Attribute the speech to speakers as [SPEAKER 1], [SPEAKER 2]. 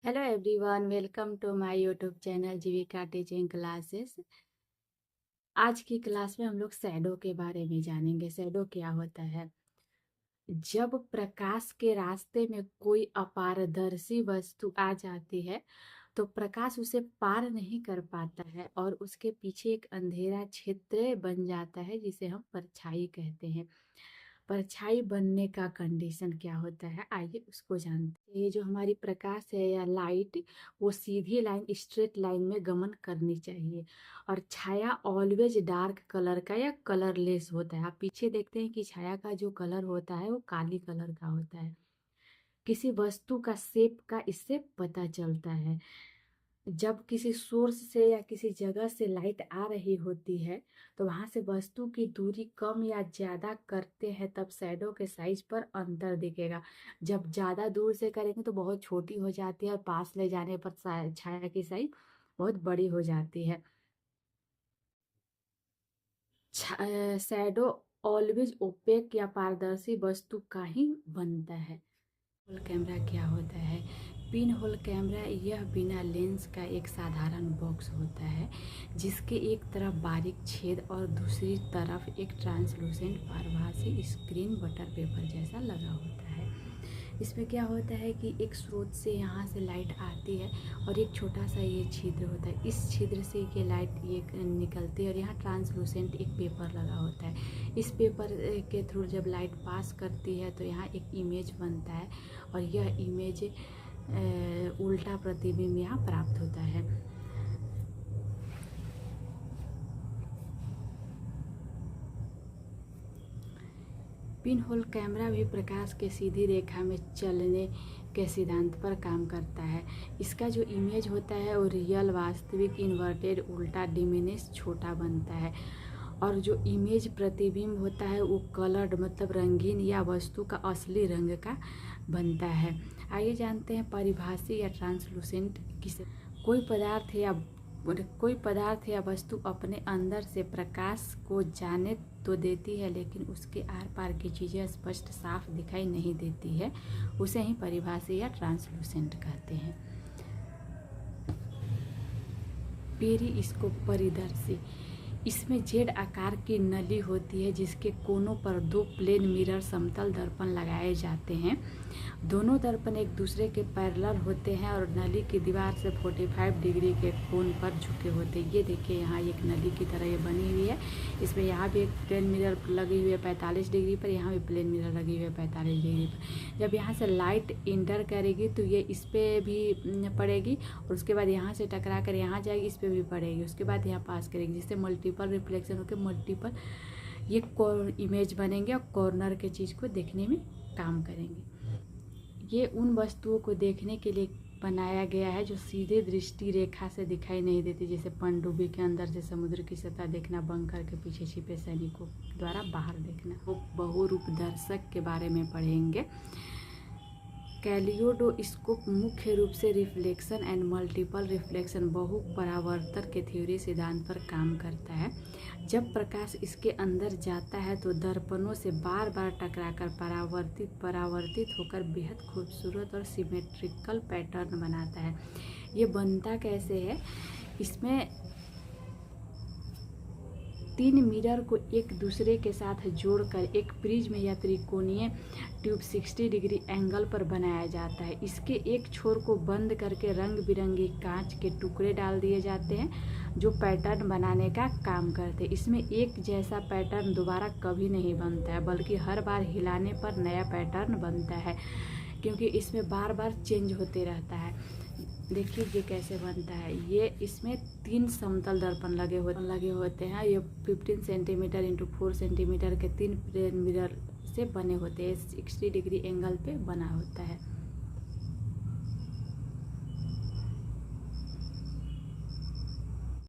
[SPEAKER 1] Hello everyone, welcome to my YouTube channel Jeevika teaching classes. आज की class में हम लोग शैडो के बारे में जानेंगे। शैडो क्या होता है? जब प्रकाश के रास्ते में कोई अपारदर्शी वस्तु आ जाती है तो प्रकाश उसे पार नहीं कर पाता है और उसके पीछे एक अंधेरा क्षेत्र बन जाता है जिसे हम परछाई कहते हैं। परछाई बनने का कंडीशन क्या होता है, आइए उसको जानते हैं। ये जो हमारी प्रकाश है या लाइट, वो सीधी लाइन स्ट्रेट लाइन में गमन करनी चाहिए। और छाया ऑलवेज डार्क कलर का या कलरलेस होता है। आप पीछे देखते हैं कि छाया का जो कलर होता है वो काली कलर का होता है। किसी वस्तु का शेप का इससे पता चलता है। जब किसी सोर्स से या किसी जगह से लाइट आ रही होती है तो वहां से वस्तु की दूरी कम या ज्यादा करते हैं तब शैडो के साइज पर अंतर दिखेगा। जब ज्यादा दूर से करेंगे तो बहुत छोटी हो जाती है और पास ले जाने पर छाया की साइज बहुत बड़ी हो जाती है। शैडो ऑलवेज ओपेक या पारदर्शी वस्तु का ही बनता है। होल कैमरा क्या होता है? पिन होल कैमरा यह बिना लेंस का एक साधारण बॉक्स होता है जिसके एक तरफ बारीक छेद और दूसरी तरफ एक ट्रांसलूसेंट पारभासी स्क्रीन बटर पेपर जैसा लगा होता है। इसमें क्या होता है कि एक स्रोत से यहाँ से लाइट आती है और एक छोटा सा ये छिद्र होता है। इस छिद्र से ये लाइट ये निकलती है और यहाँ ट्रांसलूसेंट एक पेपर लगा होता है। इस पेपर के थ्रू जब लाइट पास करती है तो यहाँ एक इमेज बनता है और यह इमेज उल्टा प्रतिबिंब यहाँ प्राप्त होता है। पिन होल कैमरा भी प्रकाश के सीधी रेखा में चलने के सिद्धांत पर काम करता है। इसका जो इमेज होता है वो रियल, वास्तविक, इन्वर्टेड, उल्टा, डिमिनिश, छोटा बनता है। और जो इमेज प्रतिबिंब होता है वो कलर्ड मतलब रंगीन या वस्तु का असली रंग का बनता है। आइए जानते हैं परिभाषी या ट्रांसलूसेंट किसे। कोई पदार्थ या वस्तु अपने अंदर से प्रकाश को जाने तो देती है लेकिन उसके आर पार की चीज़ें स्पष्ट साफ दिखाई नहीं देती है, उसे ही परिभाषी या ट्रांसलूसेंट कहते हैं। पेरिस्कोप परिदर्शी, इसमें जेड आकार की नली होती है जिसके कोनों पर दो प्लेन मिरर समतल दर्पण लगाए जाते हैं। दोनों दर्पण एक दूसरे के पैरेलल होते हैं और नली की दीवार से 45 डिग्री के कोण पर झुके होते हैं। ये देखिए यहाँ एक नली की तरह ये बनी हुई है। इसमें यहाँ भी एक प्लेन मिरर लगी हुई है 45 डिग्री पर, यहाँ भी प्लेन मिरर लगी हुई है 45 डिग्री पर। जब यहाँ से लाइट इंटर करेगी तो ये इस पर भी पड़ेगी और उसके बाद यहाँ से टकरा कर यहाँ जाएगी, इस पर भी पड़ेगी, उसके बाद यहाँ पास करेगी, जिससे मल्टीपल रिफ्लेक्शन होकर मल्टीपल ये इमेज बनेंगे और कॉर्नर के चीज़ को देखने में काम करेंगे। ये उन वस्तुओं को देखने के लिए बनाया गया है जो सीधे दृष्टि रेखा से दिखाई नहीं देती, जैसे पनडुब्बी के अंदर से समुद्र की सतह देखना, बंकर के पीछे छिपे सैनिकों द्वारा बाहर देखना। वो बहुरूप दर्शक के बारे में पढ़ेंगे। कैलियोडोस्कोप मुख्य रूप से रिफ्लेक्शन एंड मल्टीपल रिफ्लेक्शन बहु परावर्तन के थ्योरी सिद्धांत पर काम करता है। जब प्रकाश इसके अंदर जाता है तो दर्पणों से बार बार टकराकर परावर्तित होकर बेहद खूबसूरत और सिमेट्रिकल पैटर्न बनाता है। ये बनता कैसे है? इसमें 3 मिरर को एक दूसरे के साथ जोड़कर एक प्रिज्म या त्रिकोणीय ट्यूब 60 डिग्री एंगल पर बनाया जाता है। इसके एक छोर को बंद करके रंग बिरंगी कांच के टुकड़े डाल दिए जाते हैं जो पैटर्न बनाने का काम करते हैं। इसमें एक जैसा पैटर्न दोबारा कभी नहीं बनता है बल्कि हर बार हिलाने पर नया पैटर्न बनता है, क्योंकि इसमें बार बार चेंज होते रहता है। देखिए ये कैसे बनता है। ये इसमें 3 समतल दर्पण लगे होते हैं। ये 15 सेंटीमीटर इंटू 4 सेंटीमीटर के 3 प्लेन मिरर से बने होते हैं। 60 डिग्री एंगल पे बना होता है।